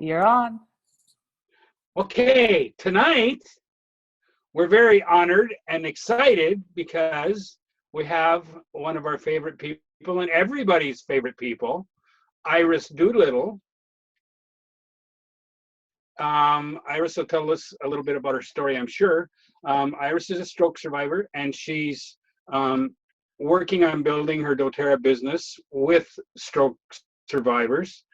You're on. Okay, tonight we're very honored and excited because we have one of our favorite people and everybody's favorite people, Iris Doolittle. Iris will tell us a little bit about her story, I'm sure. Iris is a stroke survivor, and she's working on building her doTERRA business with stroke survivors.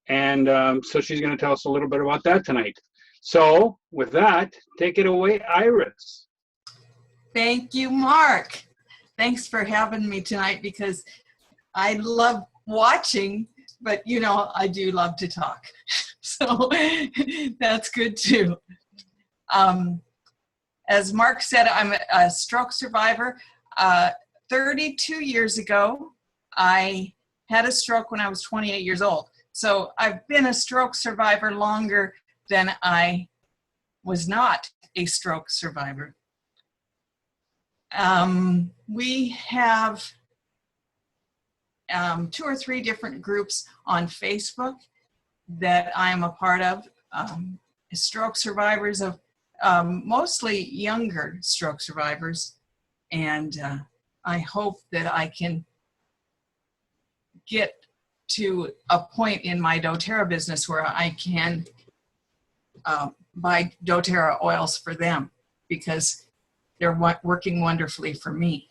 And so she's going to tell us a little bit about that tonight. So with that, take it away, Iris. Thank you, Mark. Thanks for having me tonight because I love watching, but you know, I do love to talk. So that's good too. As Mark said, I'm a stroke survivor. 32 years ago, I had a stroke when I was 28 years old. So I've been a stroke survivor longer than I was not a stroke survivor. We have 2 or 3 different groups on Facebook that I'm a part of, stroke survivors of mostly younger stroke survivors. And I hope that I can get to a point in my doTERRA business where I can buy doTERRA oils for them because they're working wonderfully for me.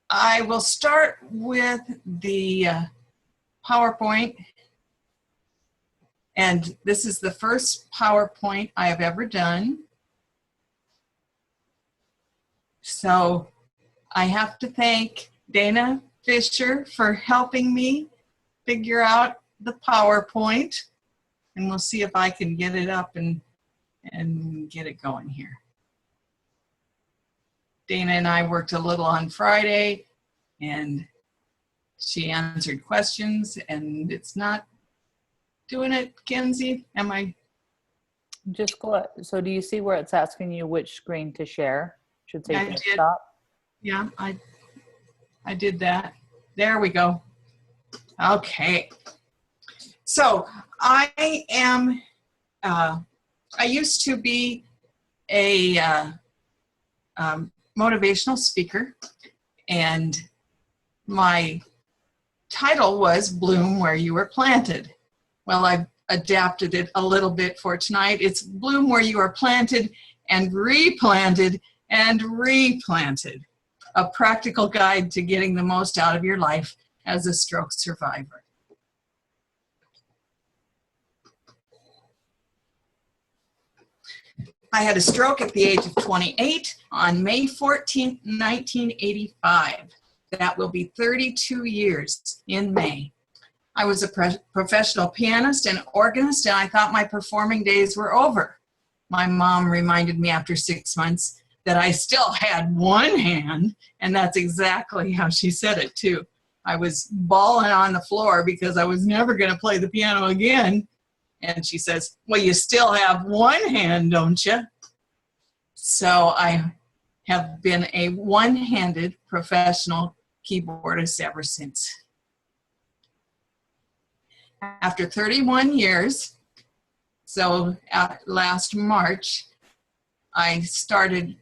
I will start with the PowerPoint. And this is the first PowerPoint I have ever done. So I have to thank Dana Fisher for helping me figure out the PowerPoint. And we'll see if I can get it up and get it going here. Dana and I worked a little on Friday, and she answered questions, and it's not doing it, Kenzie? Am I? Just go. So do you see where it's asking you which screen to share? Should say desktop. Yeah, I did that. There we go. Okay. So I am, I used to be a motivational speaker, and my title was Bloom Where You Were Planted. Well, I've adapted it a little bit for tonight. It's Bloom Where You Are Planted and Replanted and Replanted, a practical guide to getting the most out of your life as a stroke survivor. I had a stroke at the age of 28 on May 14th, 1985. That will be 32 years in May. I was a professional pianist and organist, and I thought my performing days were over. My mom reminded me after 6 months that I still had one hand, and that's exactly how she said it too. I was bawling on the floor because I was never going to play the piano again. And she says, well, you still have one hand, don't you? So I have been a one-handed professional keyboardist ever since. After 31 years, so last March, I started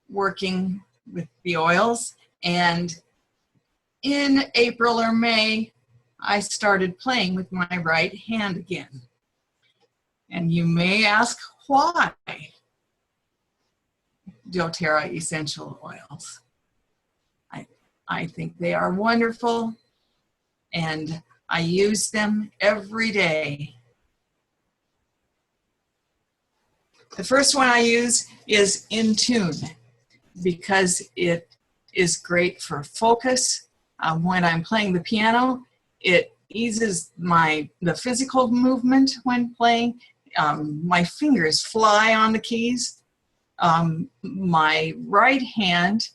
working with the oils, and in April or May, I started playing with my right hand again. And you may ask why doTERRA essential oils. I think they are wonderful, and I use them every day. The first one I use is In Tune because it is great for focus. When I'm playing the piano, it eases the physical movement when playing. My fingers fly on the keys. My right hand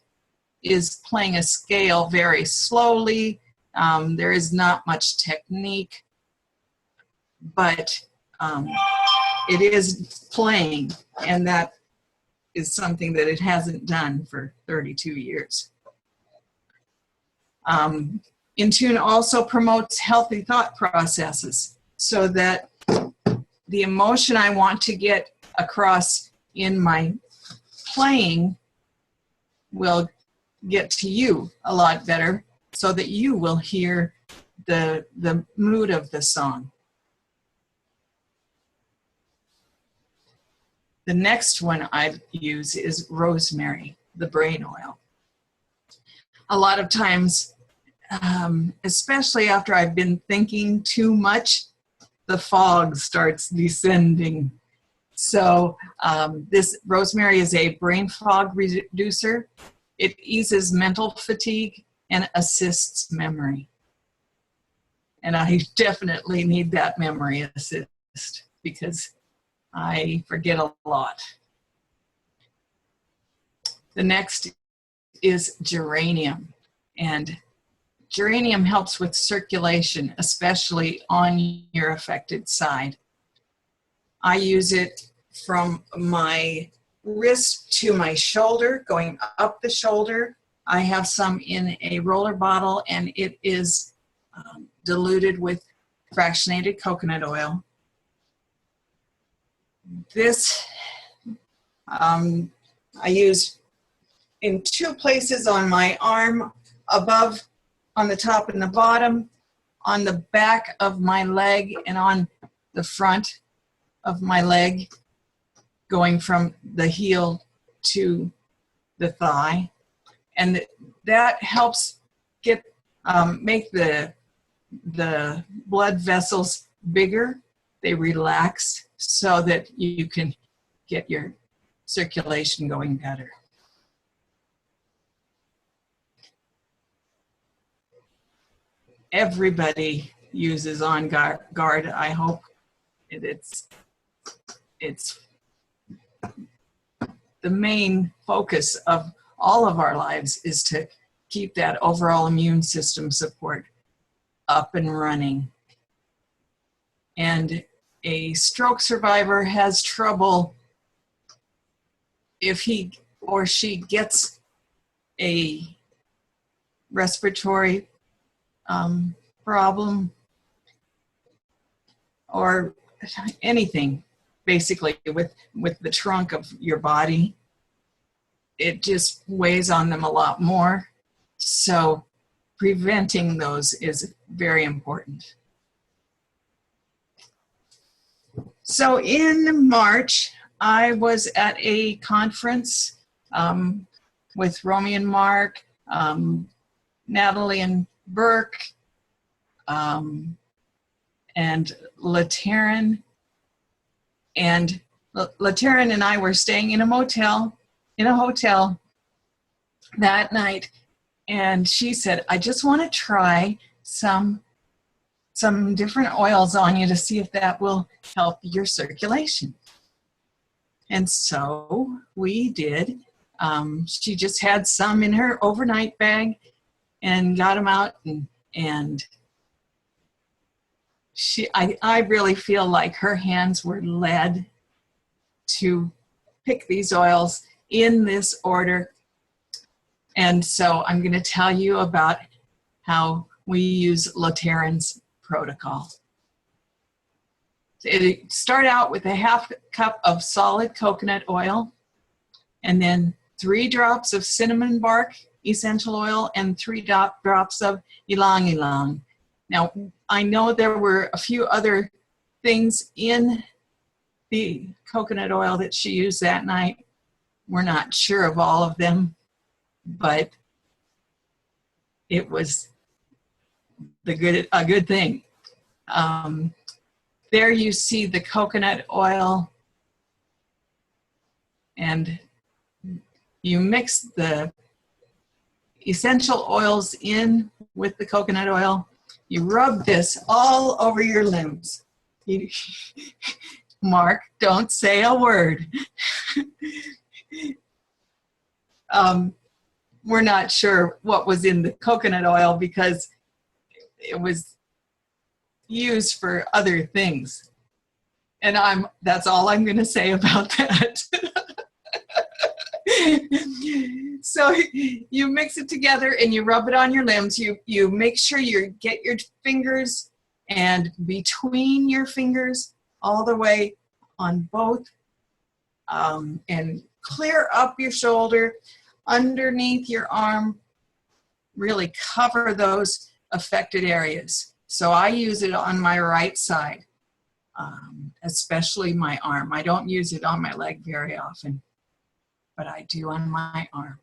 is playing a scale very slowly. There is not much technique, but it is playing, and that is something that it hasn't done for 32 years. In Tune also promotes healthy thought processes. so that the emotion I want to get across in my playing will get to you a lot better, so that you will hear the mood of the song. The next one I use is rosemary, the brain oil. A lot of times, especially after I've been thinking too much, the fog starts descending. So this rosemary is a brain fog reducer. It eases mental fatigue and assists memory. And I definitely need that memory assist because I forget a lot. The next is geranium. And geranium helps with circulation, especially on your affected side. I use it from my wrist to my shoulder, going up the shoulder. I have some in a roller bottle, and it is diluted with fractionated coconut oil. This I use in 2 places on my arm, above on the top and the bottom, on the back of my leg, and on the front of my leg, going from the heel to the thigh. And that helps get make the blood vessels bigger. They relax so that you can get your circulation going better. Everybody uses On Guard, I hope. It's the main focus of all of our lives is to keep that overall immune system support up and running. And a stroke survivor has trouble if he or she gets a respiratory problem or anything, basically with the trunk of your body. It just weighs on them a lot more. So preventing those is very important. So in March, I was at a conference with Romy and Mark, Natalie and Burke, and Lateran. And Lateran and I were staying in a hotel that night. And she said, I just want to try some different oils on you to see if that will help your circulation. And so we did. She just had some in her overnight bag and got them out, and I really feel like her hands were led to pick these oils in this order. And so I'm going to tell you about how we use Lateran's protocol. It start out with a half cup of solid coconut oil, and then 3 drops of cinnamon bark essential oil and 3 drops of ylang ylang. Now, I know there were a few other things in the coconut oil that she used that night. We're not sure of all of them, it was a good thing. There you see the coconut oil, and you mix the essential oils in with the coconut oil. You rub this all over your limbs. Mark, don't say a word. We're not sure what was in the coconut oil because it was used for other things. And that's all I'm going to say about that. So you mix it together and you rub it on your limbs. You make sure you get your fingers And between your fingers, all the way on both, and clear up your shoulder, underneath your arm, really cover those affected areas. So I use it on my right side, especially my arm. I don't use it on my leg very often, but I do on my arm.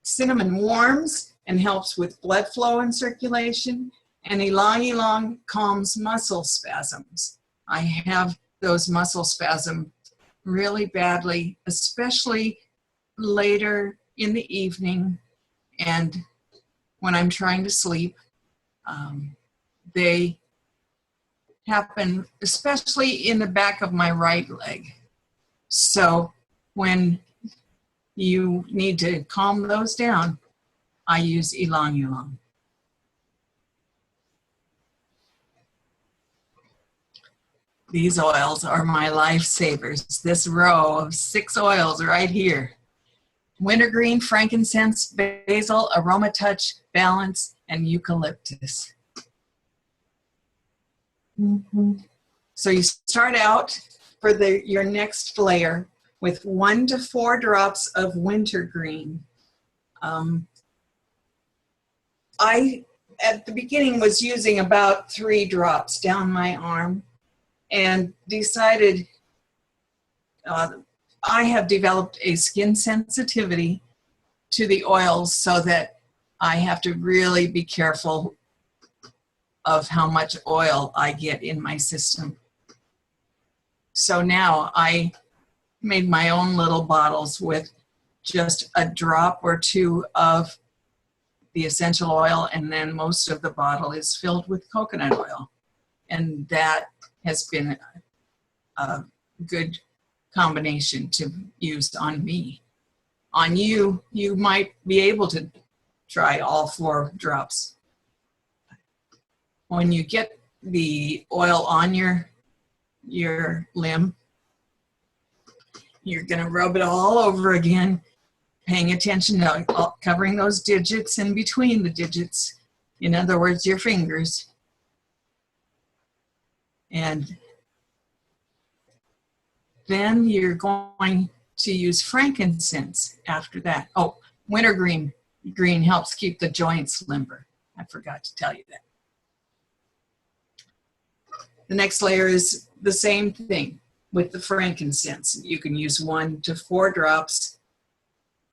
Cinnamon warms and helps with blood flow and circulation, and ylang ylang calms muscle spasms. I have those muscle spasms really badly, especially later in the evening and when I'm trying to sleep. They happen especially in the back of my right leg. So when you need to calm those down, I use ylang ylang. These oils are my lifesavers. This row of 6 oils right here. Wintergreen, frankincense, basil, aroma touch, balance, and eucalyptus. So you start out for your next layer with 1 to 4 drops of wintergreen. I, at the beginning, was using about 3 drops down my arm and decided I have developed a skin sensitivity to the oils so that I have to really be careful of how much oil I get in my system. So now I made my own little bottles with just a drop or 2 of the essential oil, and then most of the bottle is filled with coconut oil. And that has been a good combination to use on me. On you, you might be able to try all 4 drops. When you get the oil on your limb, you're going to rub it all over again, paying attention to covering those digits in between the digits. In other words, your fingers. And then you're going to use frankincense after that. Oh, wintergreen helps keep the joints limber. I forgot to tell you that. The next layer is the same thing with the frankincense. You can use 1 to 4 drops.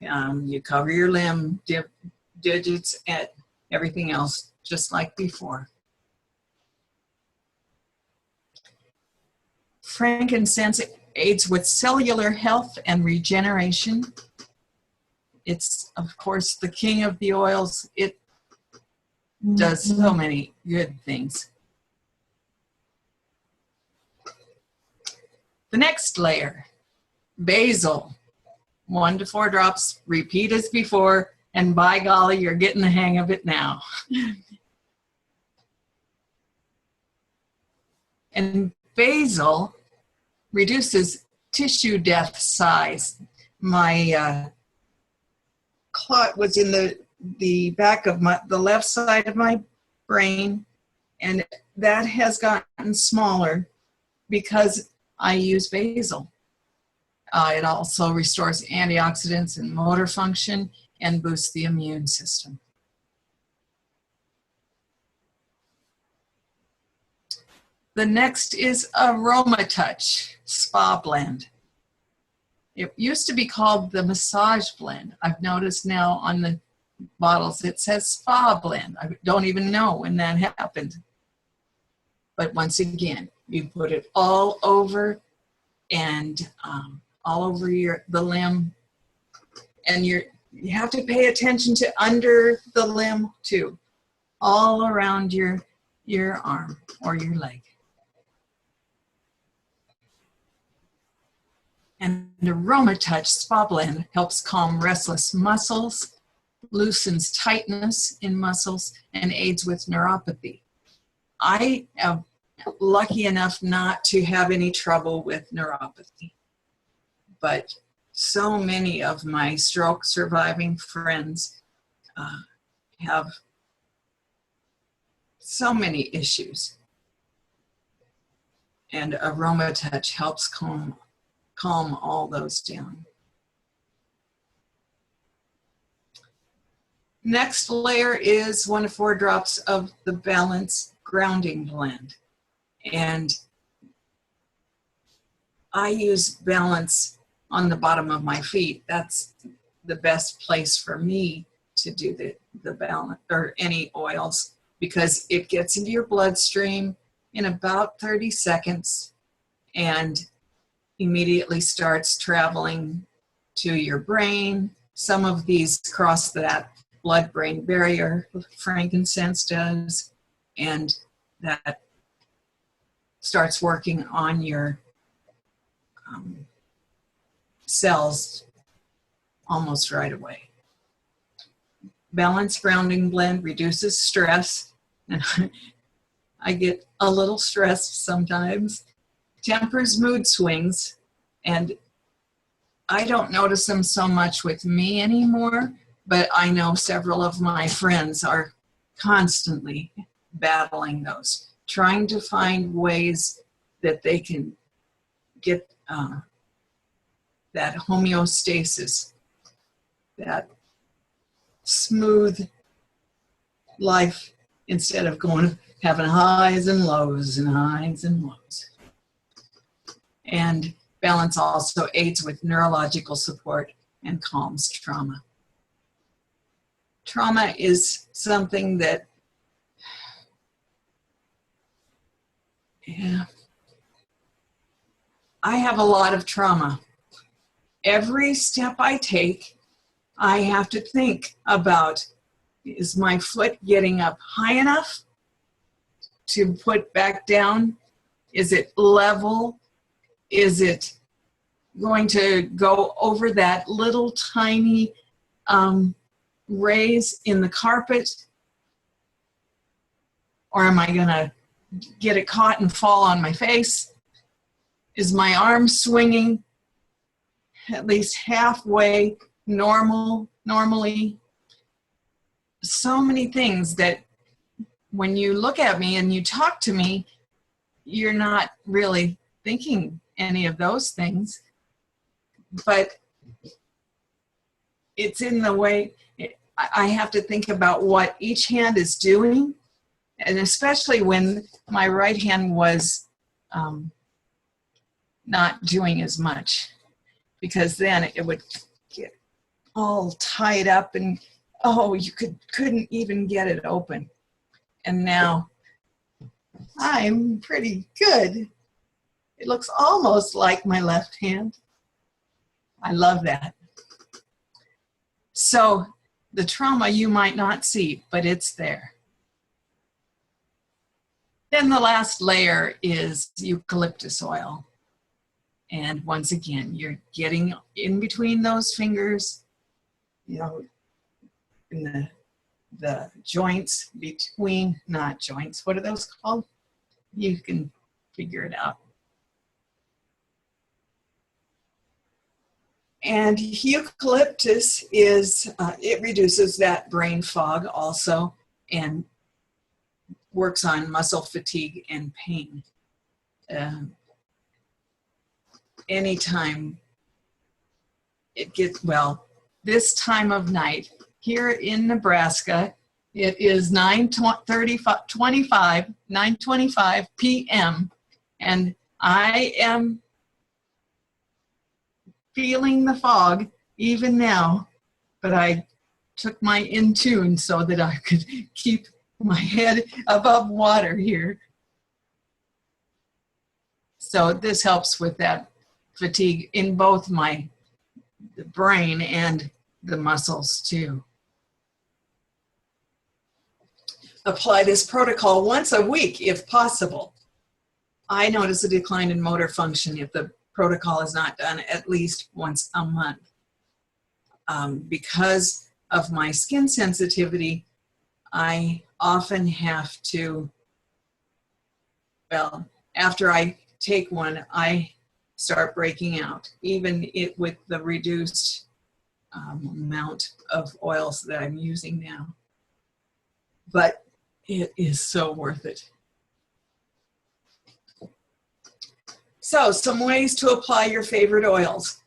You cover your limb, digits, and everything else just like before. Frankincense aids with cellular health and regeneration. It's, of course, the king of the oils. It does so many good things. The next layer, basil. 1 to 4 drops, repeat as before, and by golly, you're getting the hang of it now. And basil reduces tissue death size. My clot was in the back of the left side of my brain, and that has gotten smaller because I use basil. It also restores antioxidants and motor function and boosts the immune system. The next is Aroma Touch Spa Blend. It used to be called the Massage Blend. I've noticed now on the bottles it says Spa Blend. I don't even know when that happened. But once again, you put it all over and all over the limb, and you have to pay attention to under the limb too, all around your arm or your leg. And Aroma Touch Spa Blend helps calm restless muscles, loosens tightness in muscles, and aids with neuropathy. I am lucky enough not to have any trouble with neuropathy, but so many of my stroke surviving friends have so many issues. And Aroma Touch helps calm all those down. Next layer is 1 to 4 drops of the Balance Grounding Blend. And I use Balance on the bottom of my feet. That's the best place for me to do the balance or any oils, because it gets into your bloodstream in about 30 seconds and immediately starts traveling to your brain. Some of these cross that blood-brain barrier, frankincense does, and that starts working on your cells almost right away. Balance Grounding Blend reduces stress, and I get a little stressed sometimes. Tempers mood swings, and I don't notice them so much with me anymore, but I know several of my friends are constantly battling those, trying to find ways that they can get that homeostasis, that smooth life, instead of having highs and lows and highs and lows. And Balance also aids with neurological support and calms trauma. Trauma is something that, I have a lot of trauma. Every step I take, I have to think about, is my foot getting up high enough to put back down? Is it level? Is it going to go over that little tiny raise in the carpet? Or am I going to get it caught and fall on my face? Is my arm swinging at least halfway normally? So many things that when you look at me and you talk to me, you're not really thinking any of those things, but it's in the way I have to think about what each hand is doing, and especially when my right hand was not doing as much, because then it would get all tied up and you couldn't even get it open. And now I'm pretty good. It looks almost like my left hand. I love that. So the trauma you might not see, but it's there. Then the last layer is eucalyptus oil. And once again, you're getting in between those fingers, in the joints between, not joints, what are those called? You can figure it out. And eucalyptus it reduces that brain fog also, and works on muscle fatigue and pain. Anytime it gets, this time of night here in Nebraska, it is 9:25 p.m. and I am feeling the fog even now, but I took my Intune so that I could keep my head above water here. So this helps with that fatigue in both the brain and the muscles too. Apply this protocol once a week if possible. I notice a decline in motor function if the protocol is not done at least once a month. Because of my skin sensitivity, I often have to, after I take one, I start breaking out, even with the reduced amount of oils that I'm using now. But it is so worth it. So some ways to apply your favorite oils.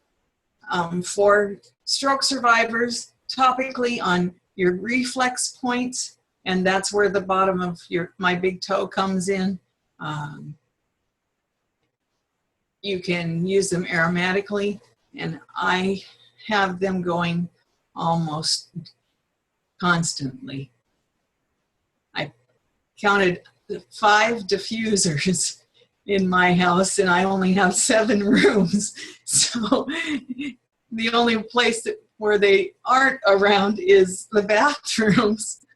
For stroke survivors, topically on your reflex points, and that's where the bottom of my big toe comes in. You can use them aromatically, and I have them going almost constantly. I counted 5 diffusers in my house, and I only have 7 rooms. So the only place where they aren't around is the bathrooms.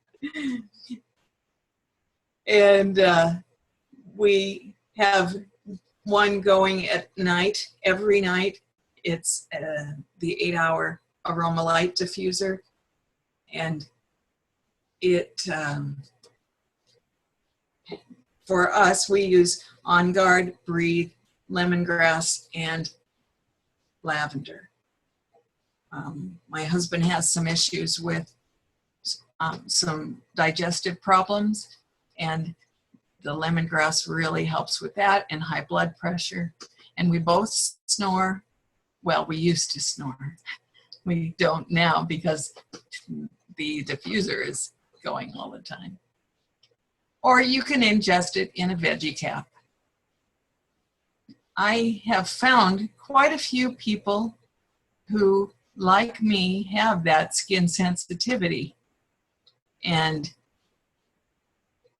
And we have one going at night, every night. It's the 8-hour Aroma Light diffuser. And it, for us, we use On Guard, Breathe, lemongrass, and lavender. My husband has some issues with some digestive problems, and the lemongrass really helps with that, and high blood pressure. And we both snore. Well, we used to snore. We don't now because the diffuser is going all the time. Or you can ingest it in a veggie cap. I have found quite a few people who, like me, have that skin sensitivity. And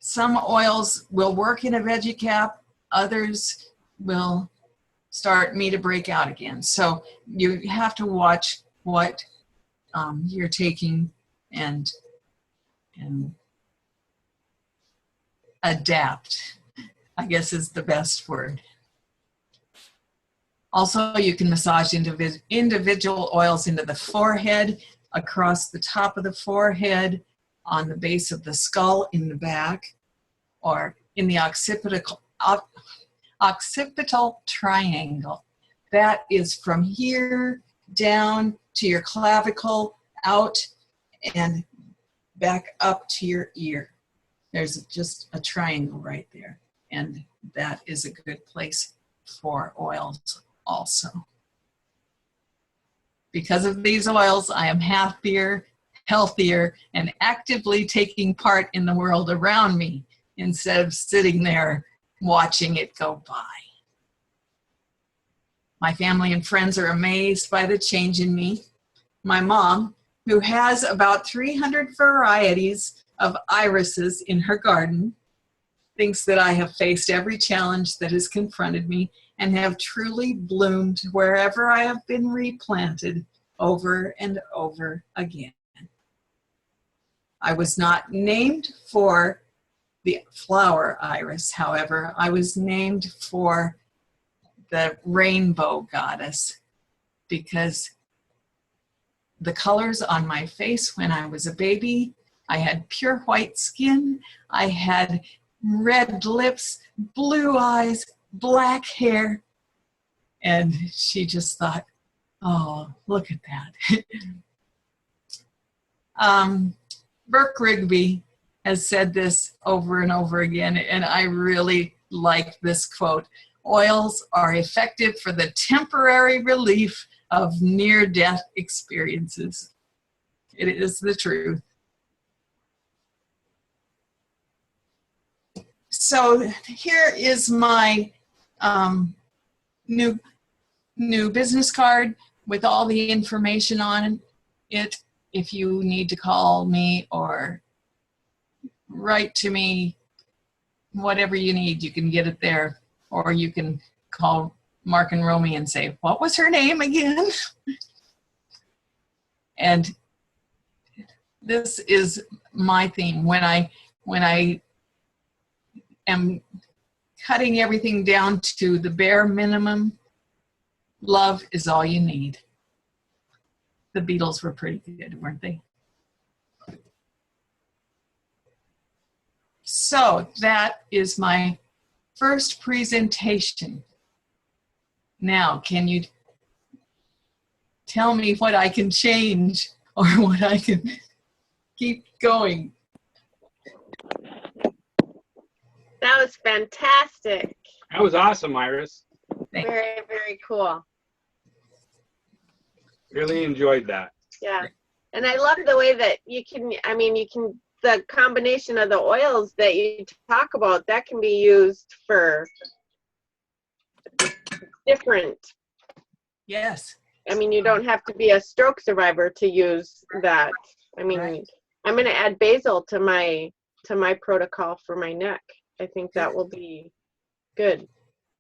some oils will work in a veggie cap, others will start me to break out again. So you have to watch what you're taking and adapt, I guess is the best word. Also, you can massage individual oils into the forehead, across the top of the forehead, on the base of the skull in the back, or in the occipital triangle. That is from here down to your clavicle, out and back up to your ear. There's just a triangle right there, and that is a good place for oils also. Because of these oils, I am happier, healthier, and actively taking part in the world around me instead of sitting there watching it go by. My family and friends are amazed by the change in me. My mom, who has about 300 varieties of irises in her garden, thinks that I have faced every challenge that has confronted me and have truly bloomed wherever I have been replanted over and over again. I was not named for the flower iris, however. I was named for the rainbow goddess because the colors on my face when I was a baby, I had pure white skin, I had red lips, blue eyes, black hair, and she just thought, oh, look at that. Burke Rigby has said this over and over again, and I really like this quote. Oils are effective for the temporary relief of near-death experiences. It is the truth. So here is my new business card with all the information on it. If you need to call me or write to me, whatever you need, you can get it there. Or you can call Mark and Romy and say, what was her name again? And this is my theme. When I am cutting everything down to the bare minimum, love is all you need. The Beatles were pretty good, weren't they? So that is my first presentation. Now, can you tell me what I can change or what I can keep going? That was fantastic. That was awesome, Iris. Very, very cool. Really enjoyed that. Yeah. And I love the way that you can, the combination of the oils that you talk about, that can be used for different. Yes. You don't have to be a stroke survivor to use that. Right. I'm going to add basil to my protocol for my neck. I think that will be good.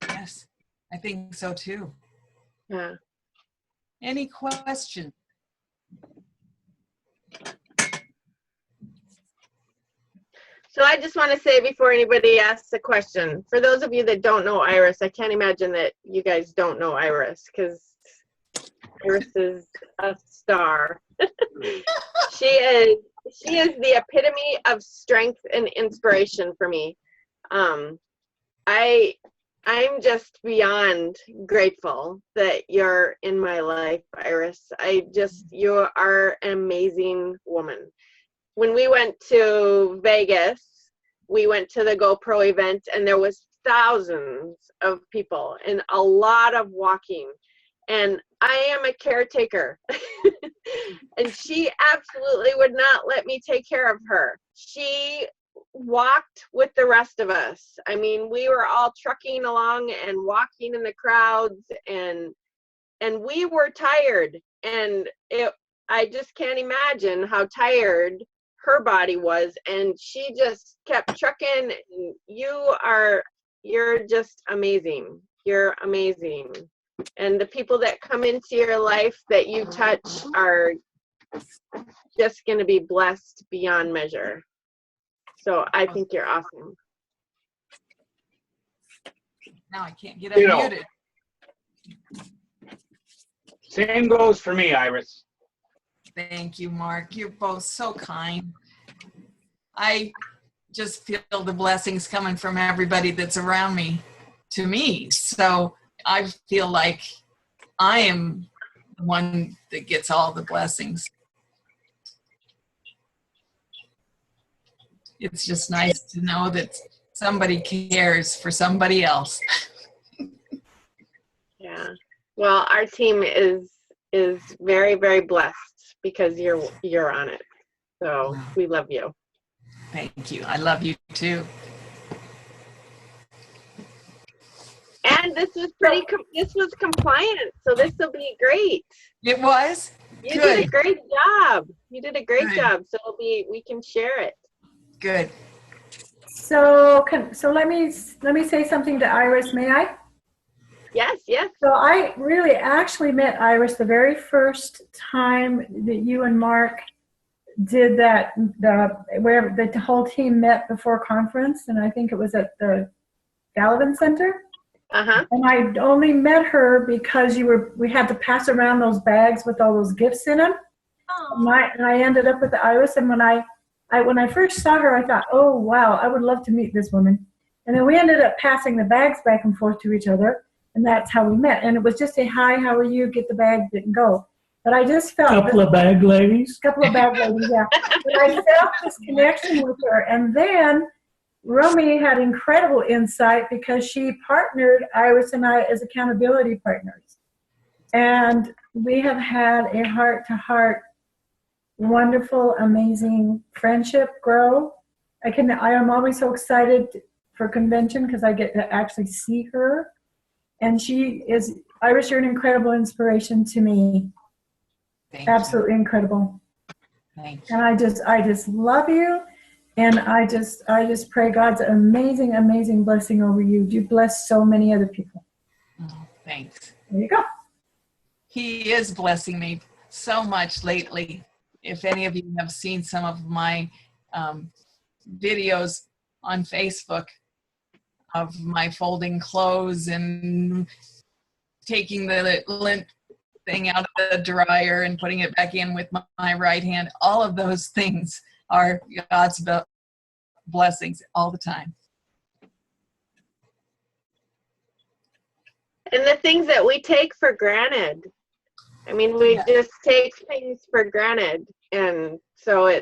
Yes, I think so too. Yeah. Any questions? So I just want to say before anybody asks a question, for those of you that don't know Iris, I can't imagine that you guys don't know Iris, because Iris is a star. She is the epitome of strength and inspiration for me. I'm just beyond grateful that you're in my life, Iris. You are an amazing woman. When we went to Vegas, we went to the GoPro event, and there was thousands of people and a lot of walking. And I am a caretaker. And she absolutely would not let me take care of her. She walked with the rest of us. We were all trucking along and walking in the crowds, and we were tired. And I just can't imagine how tired her body was, and she just kept trucking. You're just amazing. You're amazing. And the people that come into your life that you touch are just going to be blessed beyond measure. So I think you're awesome. Now I can't get unmuted. Same goes for me, Iris. Thank you, Mark. You're both so kind. I just feel the blessings coming from everybody that's around me to me. So I feel like I am the one that gets all the blessings. It's just nice to know that somebody cares for somebody else. Yeah. Well, our team is very, very blessed because you're on it. So we love you. Thank you. I love you too. And this was this was compliant, so this will be great. It was? You Good. did a great job. You did a great Good. job. So we can share it. Good. So let me say something to Iris, may I? Yes, yes. So I really actually met Iris the very first time that you and Mark did that, where the whole team met before conference, and I think it was at the Gallivan Center. Uh-huh. And I only met her because we had to pass around those bags with all those gifts in them. And I ended up with Iris, and when I first saw her, I thought, oh wow, I would love to meet this woman. And then we ended up passing the bags back and forth to each other, and that's how we met. And it was just a hi, how are you, get the bag, didn't go. But I just felt Couple of bag ladies, yeah. But I felt this connection with her, and then Romy had incredible insight because she partnered Iris and I as accountability partners. And we have had a heart-to-heart, wonderful, amazing friendship grow. I am always so excited for convention because I get to actually see her. And Iris, you're an incredible inspiration to me. Thank Absolutely incredible. Thank you. And I just love you. And I just pray God's amazing, amazing blessing over you. You bless so many other people. Oh, thanks. There you go. He is blessing me so much lately. If any of you have seen some of my videos on Facebook of my folding clothes and taking the lint thing out of the dryer and putting it back in with my right hand, all of those things are God's blessings all the time. And the things that we take for granted. We just take things for granted. And so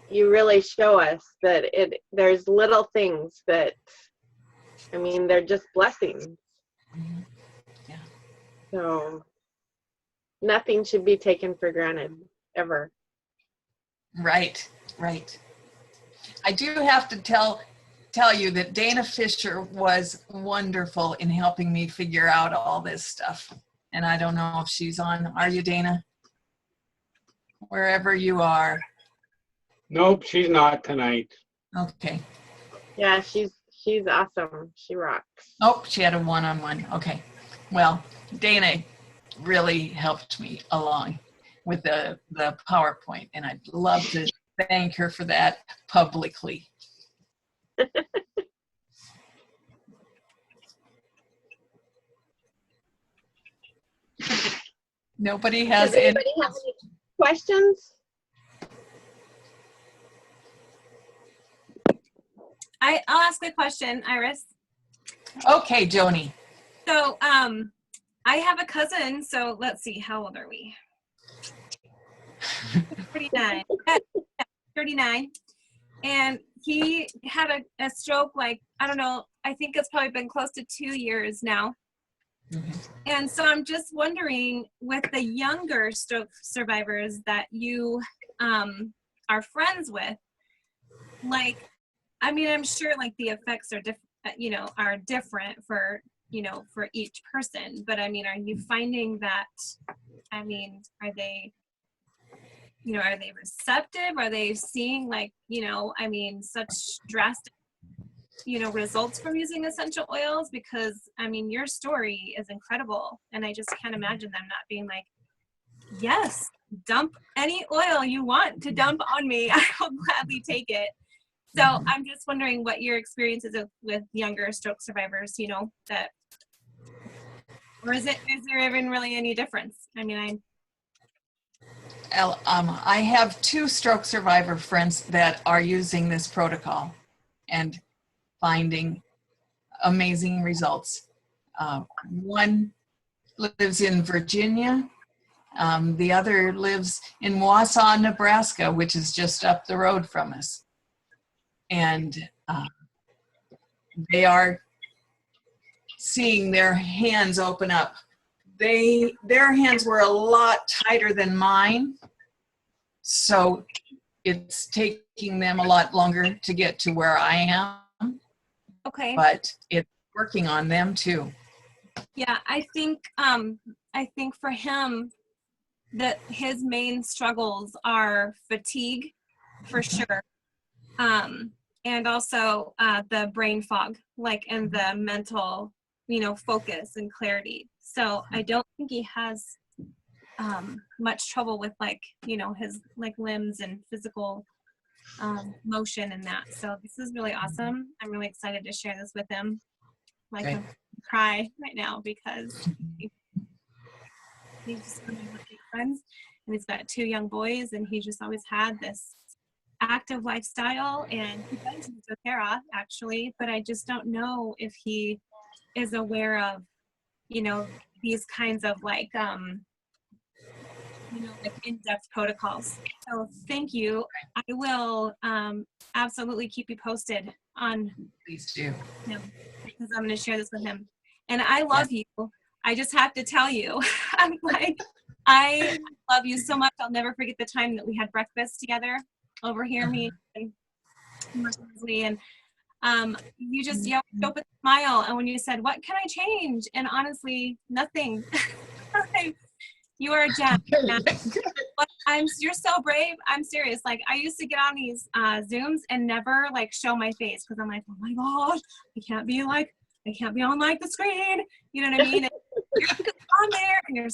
you really show us that there's little things that, they're just blessings. So nothing should be taken for granted, ever. Right, right. I do have to tell you that Dana Fisher was wonderful in helping me figure out all this stuff. And I don't know if she's on. Are you, Dana? Wherever you are. Nope, she's not tonight. Okay. Yeah, she's awesome. She rocks. Oh, she had a one-on-one. Okay. Well, Dana really helped me along with the PowerPoint, and I'd love to thank her for that publicly. Nobody has Does anybody have any questions? I'll ask a question, Iris. Okay, Joni. So I have a cousin, so let's see, how old are we? 39. 39. And he had a stroke, like, I don't know, I think it's probably been close to 2 years now. And so I'm just wondering, with the younger stroke survivors that you are friends with, like, I mean, I'm sure like the effects are different for, for each person, but I mean, are you finding that, I mean, are they receptive? Are they seeing like, I mean, such drastic, results from using essential oils? Because I mean, your story is incredible. And I just can't imagine them not being like, yes, dump any oil you want to dump on me. I will gladly take it. So I'm just wondering what your experience is with younger stroke survivors, that, or is there even really any difference? I mean, I have 2 stroke survivor friends that are using this protocol and finding amazing results. One lives in Virginia. The other lives in Wausau, Nebraska, which is just up the road from us. And they are seeing their hands open up. Their hands were a lot tighter than mine, so it's taking them a lot longer to get to where I am. okay. But it's working on them too. Yeah, I think for him that his main struggles are fatigue, for sure. And also the brain fog, like, and the mental, focus and clarity. So I don't think he has much trouble with like, his like limbs and physical motion and that. So this is really awesome. I'm really excited to share this with him. Like, Okay. I'm gonna cry right now because he's just one of my big friends, and he's got 2 young boys, and he just always had this active lifestyle, and he does use doTERRA actually, but I just don't know if he is aware of, these kinds of like, like in-depth protocols. So thank you. I will absolutely keep you posted on Please do. him, because I'm going to share this with him. And I love you. I just have to tell you, I'm like, I love you so much. I'll never forget the time that we had breakfast together over here, me and Leslie, and you just yelled up with a smile. And when you said, "What can I change?" and honestly, nothing. You are a gem. You're so brave. I'm serious. Like, I used to get on these Zooms and never like show my face, because I'm like, oh my gosh, I can't be on like the screen. You know what I mean? And you're on there, and your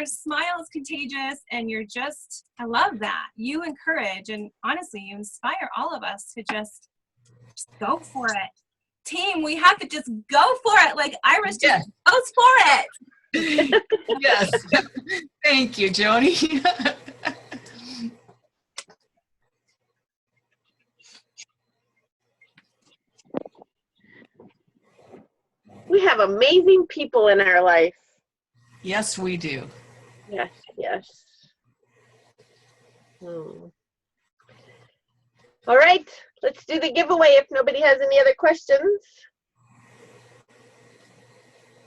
smile is contagious, and you're just, I love that. You encourage, and honestly, you inspire all of us to just go for it. Team, we have to just go for it. Like Iris just goes for it. Yes. Thank you, Joni. We have amazing people in our life. Yes, we do. Yes, yes. All right, let's do the giveaway if nobody has any other questions.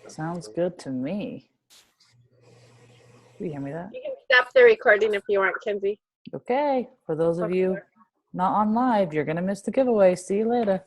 Sounds good to me. Do you hear me that? You can stop the recording if you want, Kenzie. Okay. For those of you not on live, you're going to miss the giveaway. See you later.